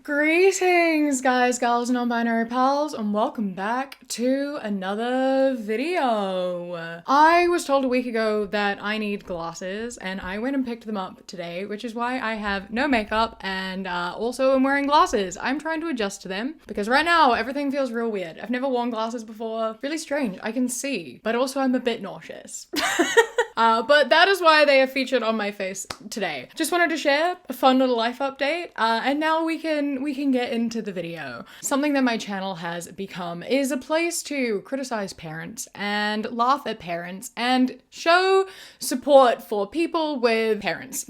Greetings, guys, gals, non-binary pals, and welcome back to another video. I was told a week ago that I need glasses, and I went and picked them up today, which is why I have no makeup and also am wearing glasses. I'm trying to adjust to them because right now everything feels real weird. I've never worn glasses before. Really strange. I can see, but also I'm a bit nauseous. But that is why they are featured on my face today. Just wanted to share a fun little life update, and now we can get into the video. Something that my channel has become is a place to criticize parents and laugh at parents and show support for people with parents.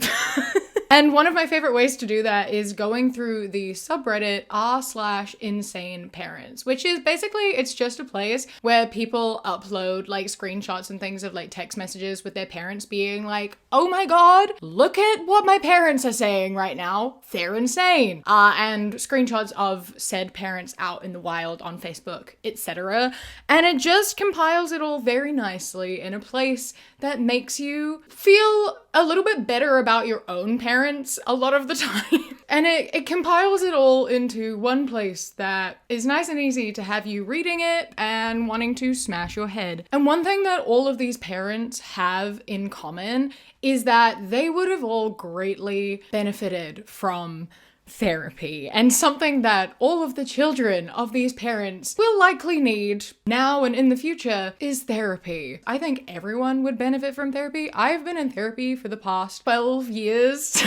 And one of my favorite ways to do that is going through the subreddit r/insane parents, which is basically, it's just a place where people upload like screenshots and things of like text messages with their parents being like, oh my god, look at what my parents are saying right now. They're insane. And screenshots of said parents out in the wild on Facebook, etc. And it just compiles it all very nicely in a place that makes you feel a little bit better about your own parents a lot of the time. And it compiles it all into one place that is nice and easy to have you reading it and wanting to smash your head. And one thing that all of these parents have in common is that they would have all greatly benefited from therapy, and something that all of the children of these parents will likely need now and in the future is therapy. I think everyone would benefit from therapy. I've been in therapy for the past 12 years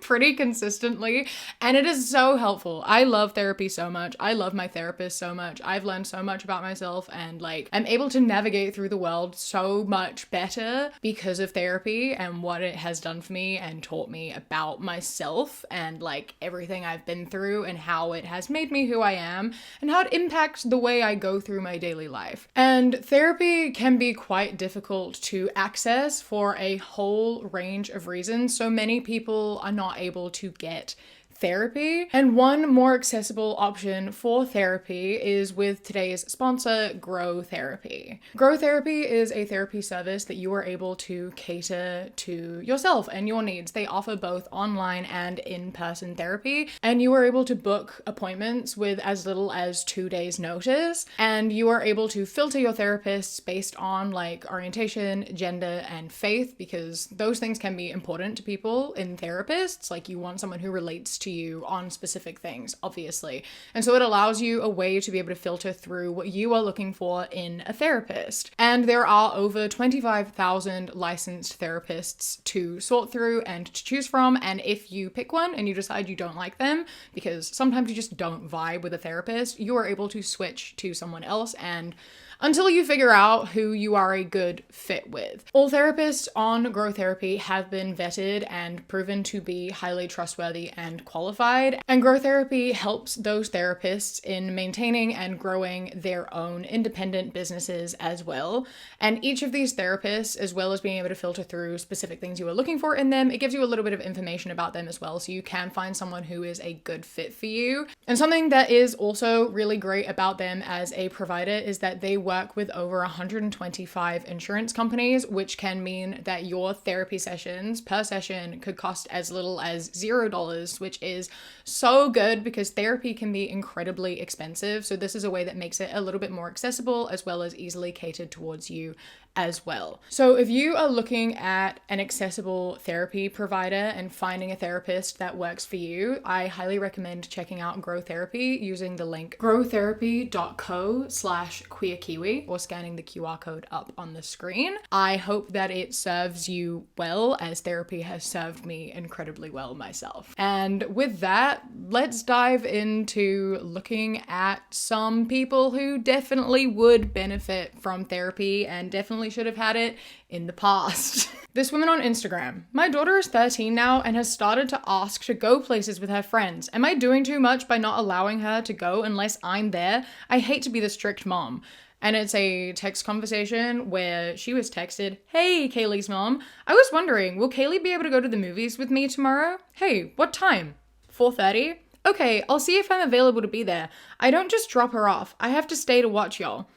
pretty consistently, and it is so helpful. I love therapy so much. I love my therapist so much. I've learned so much about myself, and like I'm able to navigate through the world so much better because of therapy and what it has done for me and taught me about myself and like everything I've been through and how it has made me who I am and how it impacts the way I go through my daily life. And therapy can be quite difficult to access for a whole range of reasons. So many people are not able to get therapy. And one more accessible option for therapy is with today's sponsor, Grow Therapy. Grow Therapy is a therapy service that you are able to cater to yourself and your needs. They offer both online and in-person therapy, and you are able to book appointments with as little as 2 days notice, and you are able to filter your therapists based on like orientation, gender, and faith, because those things can be important to people in therapists. Like you want someone who relates to you on specific things, obviously. And so it allows you a way to be able to filter through what you are looking for in a therapist. And there are over 25,000 licensed therapists to sort through and to choose from. And if you pick one and you decide you don't like them, because sometimes you just don't vibe with a therapist, you are able to switch to someone else and until you figure out who you are a good fit with. All therapists on Grow Therapy have been vetted and proven to be highly trustworthy and qualified, and Grow Therapy helps those therapists in maintaining and growing their own independent businesses as well. And each of these therapists, as well as being able to filter through specific things you are looking for in them, it gives you a little bit of information about them as well, so you can find someone who is a good fit for you. And something that is also really great about them as a provider is that they work with over 125 insurance companies, which can mean that your therapy sessions per session could cost as little as $0, which is so good because therapy can be incredibly expensive. So this is a way that makes it a little bit more accessible as well as easily catered towards you as well. So if you are looking at an accessible therapy provider and finding a therapist that works for you, I highly recommend checking out Grow Therapy using the link growtherapy.co/queerkiwi or scanning the QR code up on the screen. I hope that it serves you well, as therapy has served me incredibly well myself. And with that, let's dive into looking at some people who definitely would benefit from therapy and definitely should have had it in the past. This woman on Instagram. My daughter is 13 now and has started to ask to go places with her friends. Am I doing too much by not allowing her to go unless I'm there? I hate to be the strict mom. And it's a text conversation where she was texted, "Hey, Kaylee's mom. I was wondering, will Kaylee be able to go to the movies with me tomorrow? Hey, what time? 4:30? Okay, I'll see if I'm available to be there. I don't just drop her off. I have to stay to watch y'all.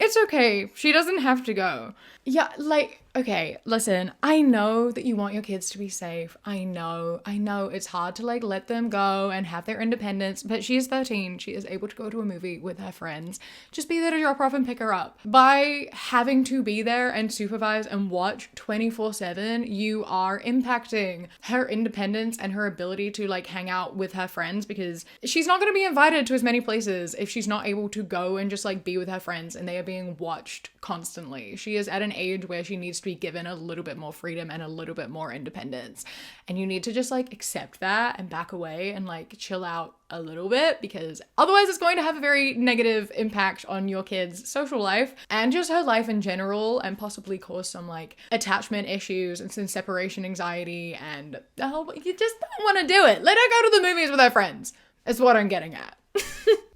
It's okay. She doesn't have to go." Yeah, like, Okay, listen, I know that you want your kids to be safe. I know it's hard to like let them go and have their independence, but she is 13. She is able to go to a movie with her friends. Just be there to drop her off and pick her up. By having to be there and supervise and watch 24/7, you are impacting her independence and her ability to like hang out with her friends, because she's not going to be invited to as many places if she's not able to go and just like be with her friends and they are being watched constantly. She is at an age where she needs to be given a little bit more freedom and a little bit more independence. And you need to just like accept that and back away and like chill out a little bit, because otherwise it's going to have a very negative impact on your kid's social life and just her life in general, and possibly cause some like attachment issues and some separation anxiety, and you just don't want to do it. Let her go to the movies with her friends. Is what I'm getting at.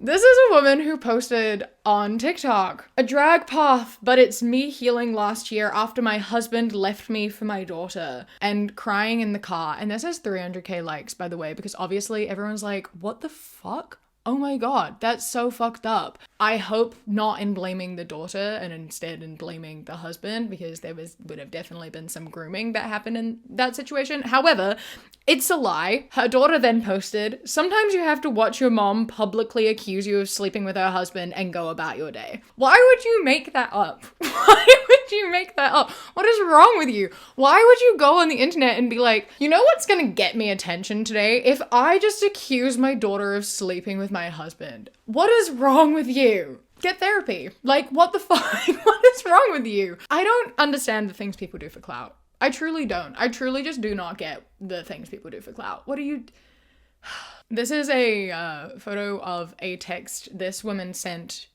This is a woman who posted on TikTok, a drag path, but it's me healing last year after my husband left me for my daughter, and crying in the car. And this has 300k likes, by the way, because obviously everyone's like, what the fuck? Oh my god, that's so fucked up. I hope not in blaming the daughter and instead in blaming the husband, because there would have definitely been some grooming that happened in that situation. However, it's a lie. Her daughter then posted, "Sometimes you have to watch your mom publicly accuse you of sleeping with her husband and go about your day." Why would you make that up? Why would you make that up? What is wrong with you? Why would you go on the internet and be like, you know what's gonna get me attention today? If I just accuse my daughter of sleeping with my husband. What is wrong with you? Get therapy. Like, what the fuck? What is wrong with you? I don't understand the things people do for clout. I truly don't. I truly just do not get the things people do for clout. What are you... This is a photo of a text this woman sent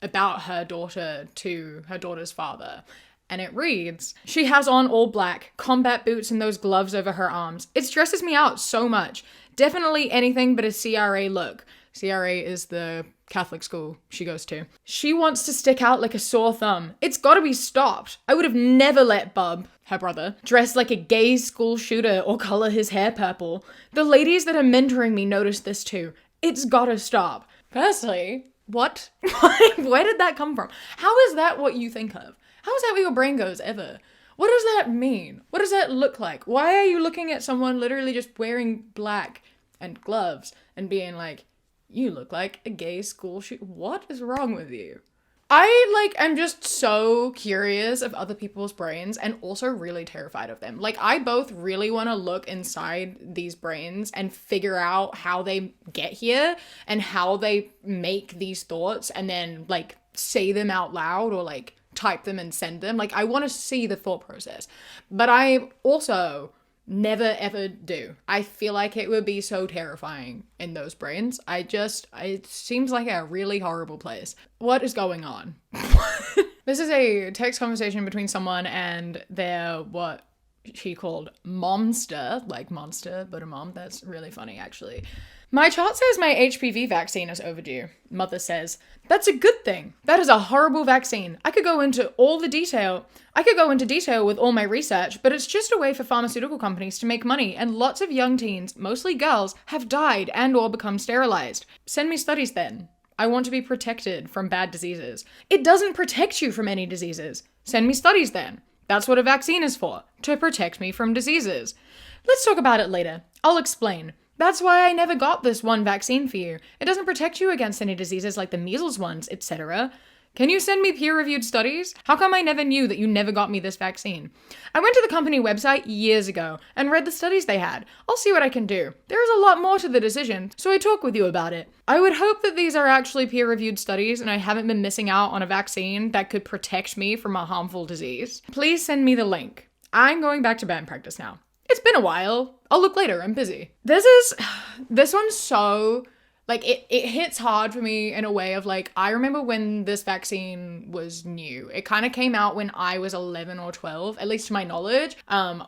about her daughter to her daughter's father. And it reads, "She has on all black, combat boots and those gloves over her arms. It stresses me out so much. Definitely anything but a CRA look." CRA is the Catholic school she goes to. "She wants to stick out like a sore thumb. It's gotta be stopped. I would have never let Bub," her brother, "dress like a gay school shooter or color his hair purple. The ladies that are mentoring me notice this too. It's gotta stop." Firstly, what? Where did that come from? How is that what you think of? How is that where your brain goes ever? What does that mean? What does that look like? Why are you looking at someone literally just wearing black and gloves and being like, you look like a gay school shooter? What is wrong with you? I'm just so curious of other people's brains and also really terrified of them. Like, I both really want to look inside these brains and figure out how they get here and how they make these thoughts and then, like, say them out loud or, like, type them and send them. Like, I want to see the thought process. But I also never ever do. I feel like it would be so terrifying in those brains. It seems like a really horrible place. What is going on? This is a text conversation between someone and their, what she called momster, like monster, but a mom. That's really funny, actually. "My chart says my HPV vaccine is overdue." Mother says, "That's a good thing. That is a horrible vaccine. I could go into detail with all my research, but it's just a way for pharmaceutical companies to make money, and lots of young teens, mostly girls, have died and or become sterilized. Send me studies then. I want to be protected from bad diseases." It doesn't protect you from any diseases. Send me studies then. That's what a vaccine is for, to protect me from diseases. Let's talk about it later. I'll explain. That's why I never got this one vaccine for you. It doesn't protect you against any diseases like the measles ones, etc. Can you send me peer-reviewed studies? How come I never knew that you never got me this vaccine? I went to the company website years ago and read the studies they had. I'll see what I can do. There is a lot more to the decision, so I talk with you about it. I would hope that these are actually peer-reviewed studies and I haven't been missing out on a vaccine that could protect me from a harmful disease. Please send me the link. I'm going back to band practice now. It's been a while. I'll look later. I'm busy. This one's so... like, it hits hard for me in a way of, like, I remember when this vaccine was new. It kind of came out when I was 11 or 12, at least to my knowledge.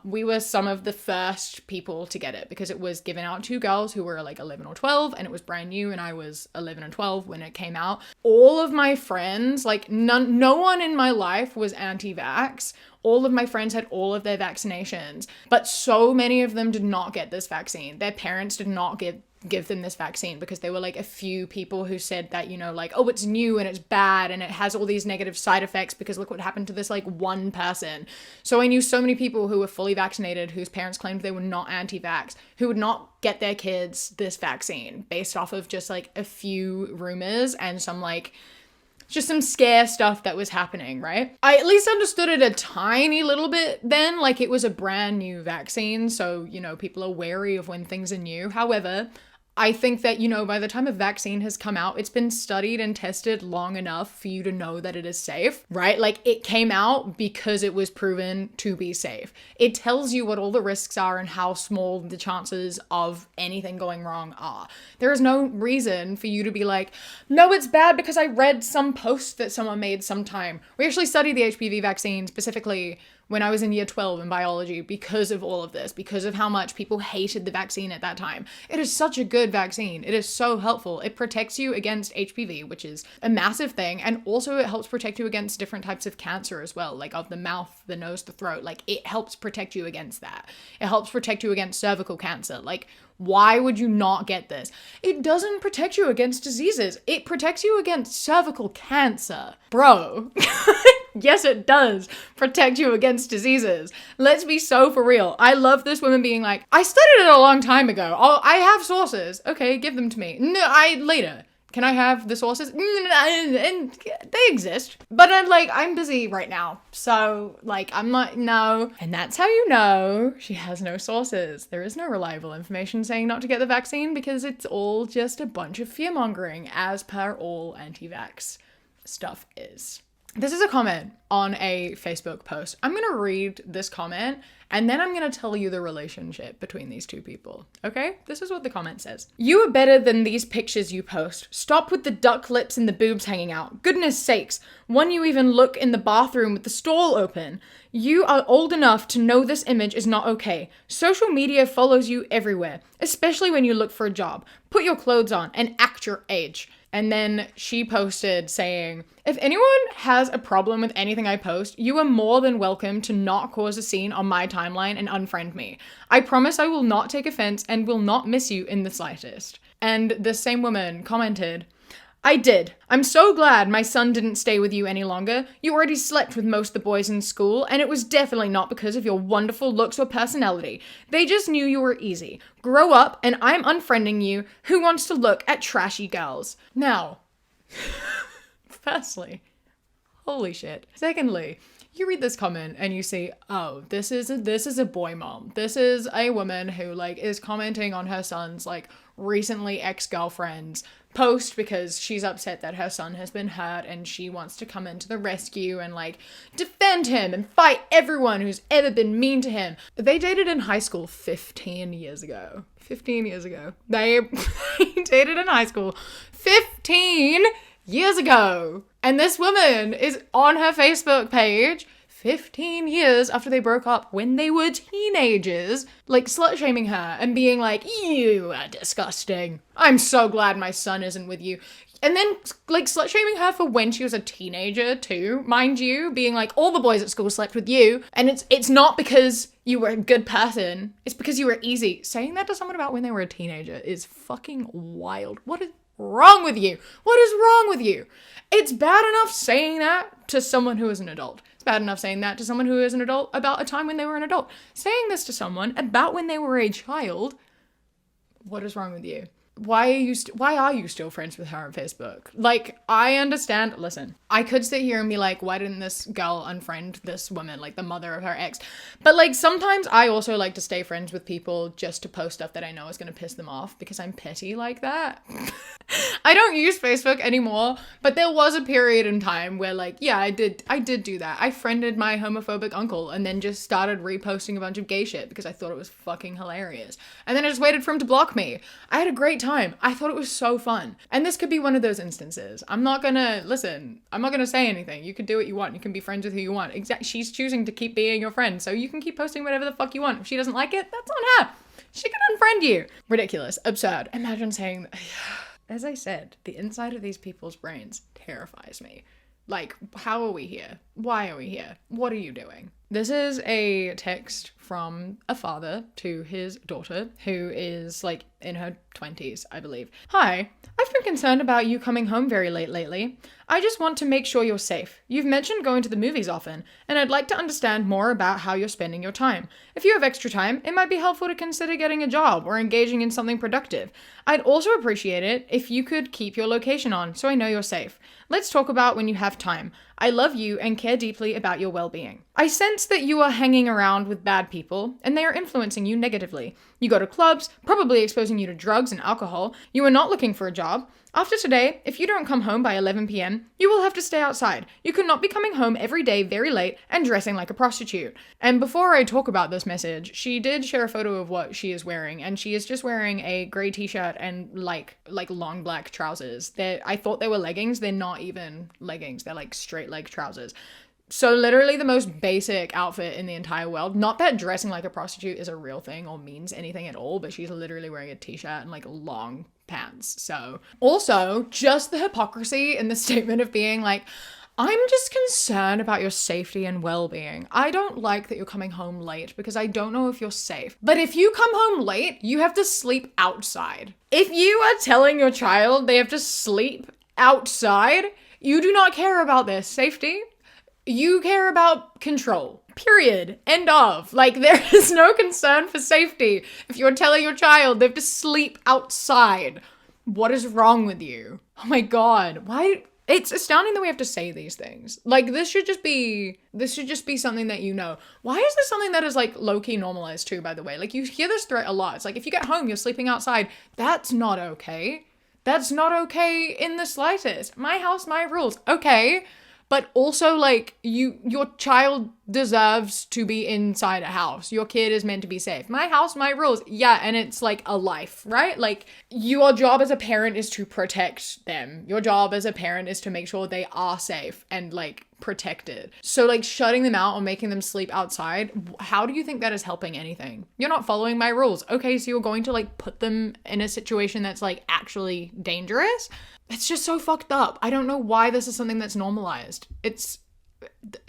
We were some of the first people to get it because it was given out to girls who were, like, 11 or 12, and it was brand new, and I was 11 and 12 when it came out. All of my friends, like, no one in my life was anti-vax. All of my friends had all of their vaccinations, but so many of them did not get this vaccine. Their parents did not give give them this vaccine because there were like a few people who said that, you know, like, oh, it's new and it's bad and it has all these negative side effects because look what happened to this like one person. So I knew so many people who were fully vaccinated whose parents claimed they were not anti-vax, who would not get their kids this vaccine based off of just like a few rumors and some like just some scare stuff that was happening, right? I at least understood it a tiny little bit then, like it was a brand new vaccine, so, you know, people are wary of when things are new. However, I think that, you know, by the time a vaccine has come out, it's been studied and tested long enough for you to know that it is safe, right? Like it came out because it was proven to be safe. It tells you what all the risks are and how small the chances of anything going wrong are. There is no reason for you to be like, no, it's bad because I read some post that someone made sometime. We actually studied the HPV vaccine specifically when I was in year 12 in biology because of all of this, because of how much people hated the vaccine at that time. It is such a good vaccine. It is so helpful. It protects you against HPV, which is a massive thing. And also it helps protect you against different types of cancer as well, like of the mouth, the nose, the throat. Like it helps protect you against that. It helps protect you against cervical cancer. Like, why would you not get this? It doesn't protect you against diseases. It protects you against cervical cancer. Bro. Yes, it does protect you against diseases. Let's be so for real. I love this woman being like, I studied it a long time ago. Oh, I have sources. Okay, give them to me. No, later. Can I have the sources? And they exist. But I'm busy right now. So, I'm not, no. And that's how you know she has no sources. There is no reliable information saying not to get the vaccine because it's all just a bunch of fear-mongering, as per all anti-vax stuff is. This is a comment on a Facebook post. I'm going to read this comment and then I'm going to tell you the relationship between these two people. Okay? This is what the comment says. You are better than these pictures you post. Stop with the duck lips and the boobs hanging out. Goodness sakes. One you even look in the bathroom with the stall open. You are old enough to know this image is not okay. Social media follows you everywhere, especially when you look for a job. Put your clothes on and act your age. And then she posted saying, if anyone has a problem with anything I post, you are more than welcome to not cause a scene on my timeline and unfriend me. I promise I will not take offense and will not miss you in the slightest. And the same woman commented, I did. I'm so glad my son didn't stay with you any longer. You already slept with most of the boys in school, and it was definitely not because of your wonderful looks or personality. They just knew you were easy. Grow up, and I'm unfriending you. Who wants to look at trashy girls? Now, firstly, holy shit. Secondly, you read this comment and you see, oh, this is a boy mom. This is a woman who is commenting on her son's recently ex-girlfriend's post because she's upset that her son has been hurt and she wants to come into the rescue and defend him and fight everyone who's ever been mean to him. They dated in high school 15 years ago. 15 years ago. They dated in high school 15 years ago. And this woman is on her Facebook page 15 years after they broke up when they were teenagers, slut-shaming her and being like, you are disgusting. I'm so glad my son isn't with you. And then, slut-shaming her for when she was a teenager too, mind you, being like, all the boys at school slept with you, and it's not because you were a good person, it's because you were easy. Saying that to someone about when they were a teenager is fucking wild. What is wrong with you? What is wrong with you? It's bad enough saying that to someone who is an adult. It's bad enough saying that to someone who is an adult about a time when they were an adult. Saying this to someone about when they were a child, what is wrong with you? Why are you still friends with her on Facebook? I understand, listen, I could sit here and be like, why didn't this girl unfriend this woman, the mother of her ex? But sometimes I also like to stay friends with people just to post stuff that I know is going to piss them off because I'm petty like that. I don't use Facebook anymore, but there was a period in time where yeah, I did do that. I friended my homophobic uncle and then just started reposting a bunch of gay shit because I thought it was fucking hilarious. And then I just waited for him to block me. I had a great time. I thought it was so fun. And this could be one of those instances. I'm not gonna say anything. You can do what you want. You can be friends with who you want. She's choosing to keep being your friend, so you can keep posting whatever the fuck you want. If she doesn't like it, that's on her. She can unfriend you. Ridiculous. Absurd. Imagine saying that. As I said, the inside of these people's brains terrifies me. How are we here? Why are we here? What are you doing? This is a text from a father to his daughter, who is like in her 20s, I believe. Hi, I've been concerned about you coming home very late lately. I just want to make sure you're safe. You've mentioned going to the movies often, and I'd like to understand more about how you're spending your time. If you have extra time, it might be helpful to consider getting a job or engaging in something productive. I'd also appreciate it if you could keep your location on so I know you're safe. Let's talk about when you have time. I love you and care deeply about your well-being. I sense that you are hanging around with bad people, and they are influencing you negatively. You go to clubs, probably exposing you to drugs and alcohol. You are not looking for a job. After today, if you don't come home by 11 p.m., you will have to stay outside. You cannot be coming home every day very late and dressing like a prostitute. And before I talk about this message, she did share a photo of what she is wearing, and she is just wearing a grey t-shirt and like long black trousers. I thought they were leggings. They're not even leggings. They're like straight leg trousers. So literally the most basic outfit in the entire world. Not that dressing like a prostitute is a real thing or means anything at all, but she's literally wearing a t-shirt and like long pants. So also just the hypocrisy in the statement of being like, I'm just concerned about your safety and well-being. I don't like that you're coming home late because I don't know if you're safe. But if you come home late, you have to sleep outside. If you are telling your child they have to sleep outside, you do not care about their safety. You care about control. Period. End of. Like, there is no concern for safety if you're telling your child they have to sleep outside. What is wrong with you? Oh my god. Why? It's astounding that we have to say these things. Like, this should just be something that you know. Why is this something that is like low-key normalized too, by the way? Like, you hear this threat a lot. It's like, if you get home, you're sleeping outside. That's not okay. That's not okay in the slightest. My house, my rules. Okay. But also, like, your child deserves to be inside a house. Your kid is meant to be safe. My house, my rules. Yeah, and it's like a life, right? Like, your job as a parent is to protect them. Your job as a parent is to make sure they are safe and, like, protected. So, like, shutting them out or making them sleep outside, how do you think that is helping anything? You're not following my rules. Okay, so you're going to, like, put them in a situation that's, like, actually dangerous? It's just so fucked up. I don't know why this is something that's normalized.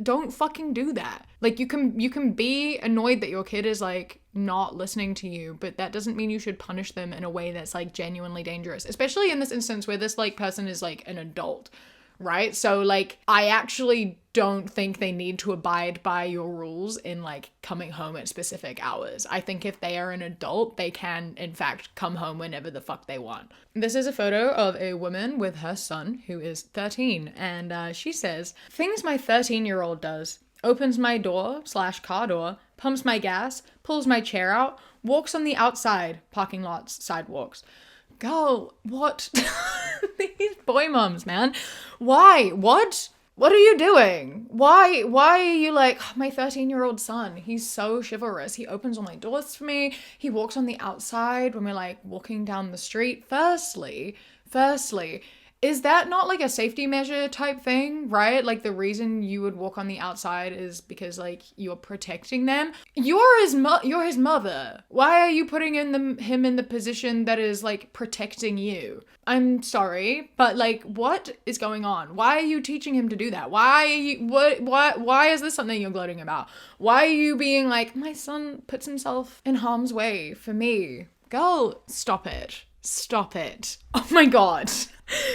Don't fucking do that. Like, you can be annoyed that your kid is like not listening to you, but that doesn't mean you should punish them in a way that's like genuinely dangerous, especially in this instance where this like person is like an adult, right? So like, I actually don't think they need to abide by your rules in like coming home at specific hours. I think if they are an adult, they can in fact come home whenever the fuck they want. This is a photo of a woman with her son who is 13, and she says, things my 13-year-old does: opens my door/car door, pumps my gas, pulls my chair out, walks on the outside, parking lots, sidewalks. Girl, what? These boy mums, man. Why? What? What are you doing? Why are you like, oh, my 13-year-old son, he's so chivalrous. He opens all my doors for me. He walks on the outside when we're like walking down the street. Firstly, is that not like a safety measure type thing, right? Like, the reason you would walk on the outside is because like you're protecting them. You're his mother. Why are you putting him in the position that is like protecting you? I'm sorry, but like, what is going on? Why are you teaching him to do that? Why is this something you're gloating about? Why are you being like, my son puts himself in harm's way for me? Girl, stop it. Stop it. Oh my god.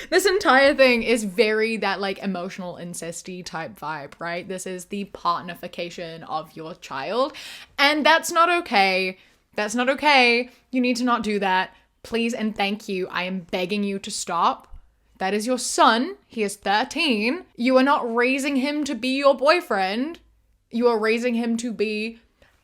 This entire thing is very that like emotional incesty type vibe, right? This is the partnerification of your child, and that's not okay. That's not okay. You need to not do that. Please and thank you. I am begging you to stop. That is your son. He is 13. You are not raising him to be your boyfriend. You are raising him to be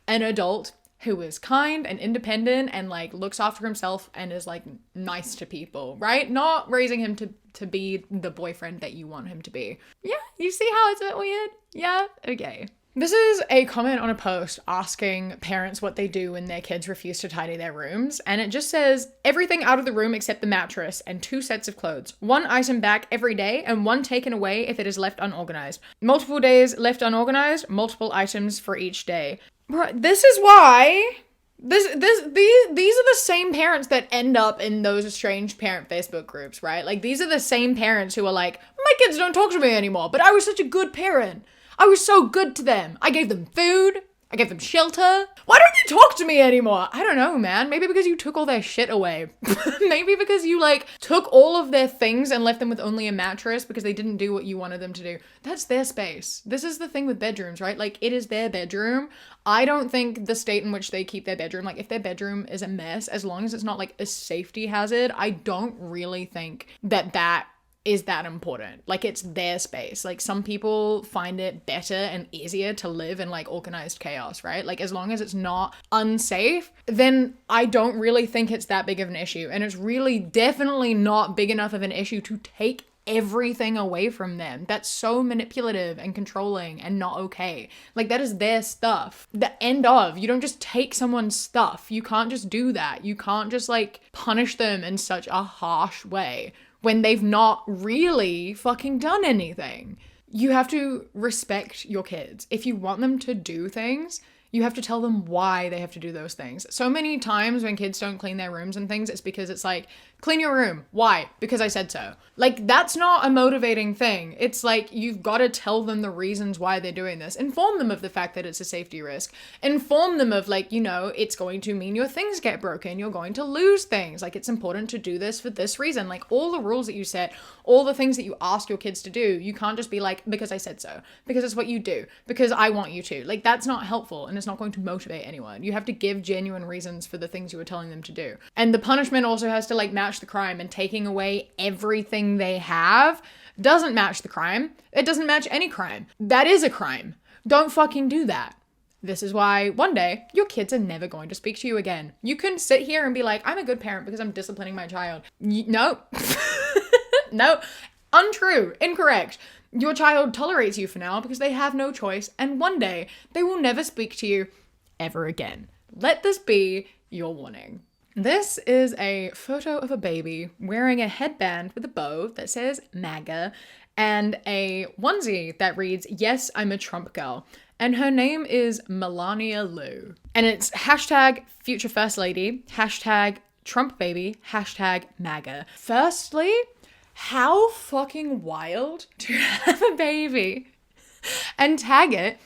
an adult who is kind and independent and like looks after himself and is like nice to people, right? Not raising him to be the boyfriend that you want him to be. Yeah, you see how it's a bit weird? Yeah, okay. This is a comment on a post asking parents what they do when their kids refuse to tidy their rooms, and it just says, everything out of the room except the mattress and 2 sets of clothes. 1 item back every day and 1 taken away if it is left unorganized. Multiple days left unorganized, multiple items for each day. This is why these are the same parents that end up in those strange parent Facebook groups, right? Like, these are the same parents who are like, my kids don't talk to me anymore, but I was such a good parent. I was so good to them. I gave them food. I gave them shelter. Why don't you talk to me anymore? I don't know, man. Maybe because you took all their shit away. Maybe because you like took all of their things and left them with only a mattress because they didn't do what you wanted them to do. That's their space. This is the thing with bedrooms, right? Like, it is their bedroom. I don't think the state in which they keep their bedroom, like if their bedroom is a mess, as long as it's not like a safety hazard, I don't really think that is that important. Like, it's their space. Like, some people find it better and easier to live in like organized chaos, right? Like, as long as it's not unsafe, then I don't really think it's that big of an issue. And it's really definitely not big enough of an issue to take everything away from them. That's so manipulative and controlling and not okay. Like, that is their stuff. The end of. You don't just take someone's stuff. You can't just do that. You can't just like punish them in such a harsh way when they've not really fucking done anything. You have to respect your kids. If you want them to do things, you have to tell them why they have to do those things. So many times when kids don't clean their rooms and things, it's because it's like, clean your room. Why? Because I said so. Like, that's not a motivating thing. It's like, you've got to tell them the reasons why they're doing this. Inform them of the fact that it's a safety risk. Inform them of like, you know, it's going to mean your things get broken. You're going to lose things. Like, it's important to do this for this reason. Like, all the rules that you set, all the things that you ask your kids to do, you can't just be like, because I said so. Because it's what you do. Because I want you to. Like, that's not helpful and it's not going to motivate anyone. You have to give genuine reasons for the things you were telling them to do. And the punishment also has to like match the crime, and taking away everything they have doesn't match the crime. It doesn't match any crime. That is a crime. Don't fucking do that. This is why one day your kids are never going to speak to you again. You can sit here and be like, I'm a good parent because I'm disciplining my child. No. No. Untrue. Incorrect. Your child tolerates you for now because they have no choice, and one day they will never speak to you ever again. Let this be your warning. This is a photo of a baby wearing a headband with a bow that says MAGA and a onesie that reads, yes, I'm a Trump girl. And her name is Melania Liu. And it's hashtag future first lady, hashtag Trump baby, hashtag MAGA. Firstly, how fucking wild to have a baby and tag it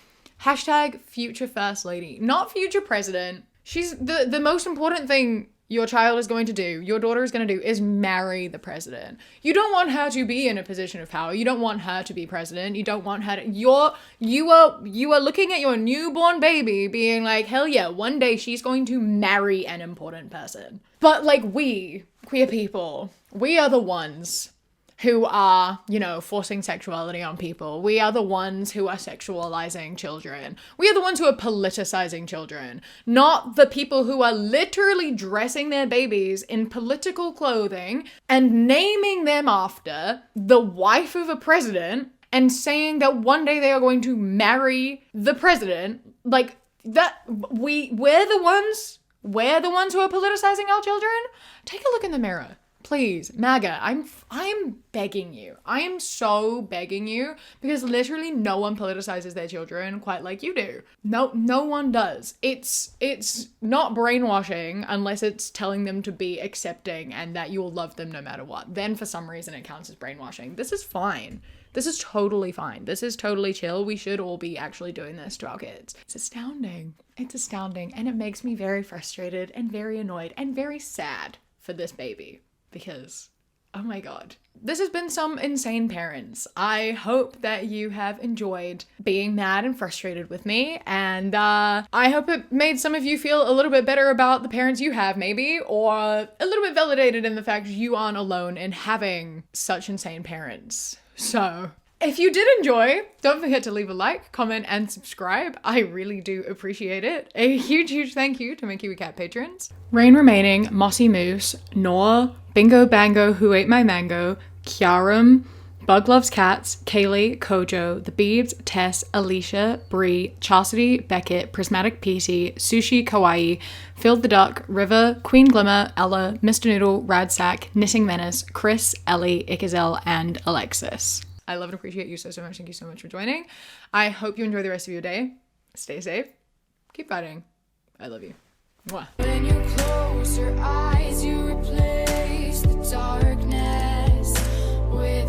hashtag future first lady, not future president. She's the most important thing your child is going to do, your daughter is going to do, is marry the president. You don't want her to be in a position of power. You don't want her to be president. You don't want her to, you are looking at your newborn baby being like, hell yeah, one day she's going to marry an important person. But like, we, queer people, we are the ones who are, you know, forcing sexuality on people. We are the ones who are sexualizing children. We are the ones who are politicizing children, not the people who are literally dressing their babies in political clothing and naming them after the wife of a president and saying that one day they are going to marry the president. Like, that, we're the ones who are politicizing our children. Take a look in the mirror. Please, MAGA, I'm begging you. I am so begging you, because literally no one politicizes their children quite like you do. No one does. It's not brainwashing unless it's telling them to be accepting and that you'll love them no matter what. Then for some reason it counts as brainwashing. This is fine. This is totally fine. This is totally chill. We should all be actually doing this to our kids. It's astounding. It's astounding. And it makes me very frustrated and very annoyed and very sad for this baby. Because, oh my god. This has been some insane parents. I hope that you have enjoyed being mad and frustrated with me, and I hope it made some of you feel a little bit better about the parents you have, maybe, or a little bit validated in the fact you aren't alone in having such insane parents. So, if you did enjoy, don't forget to leave a like, comment, and subscribe. I really do appreciate it. A huge thank you to my Kiwi Cat patrons: Rain Remaining, Mossy Moose, Noah, Bingo Bango Who Ate My Mango, Kiarum, Bug Loves Cats, Kaylee, Kojo, The Beebs, Tess, Alicia, Bree, Chastity, Beckett, Prismatic PT, Sushi Kawaii, Filled the Duck, River, Queen Glimmer, Ella, Mr. Noodle, Radsack, Knitting Menace, Chris, Ellie, Ikazel, and Alexis. I love and appreciate you so much. Thank you so much for joining. I hope you enjoy the rest of your day. Stay safe. Keep fighting. I love you. Mwah. When you close your eyes, you replace the darkness with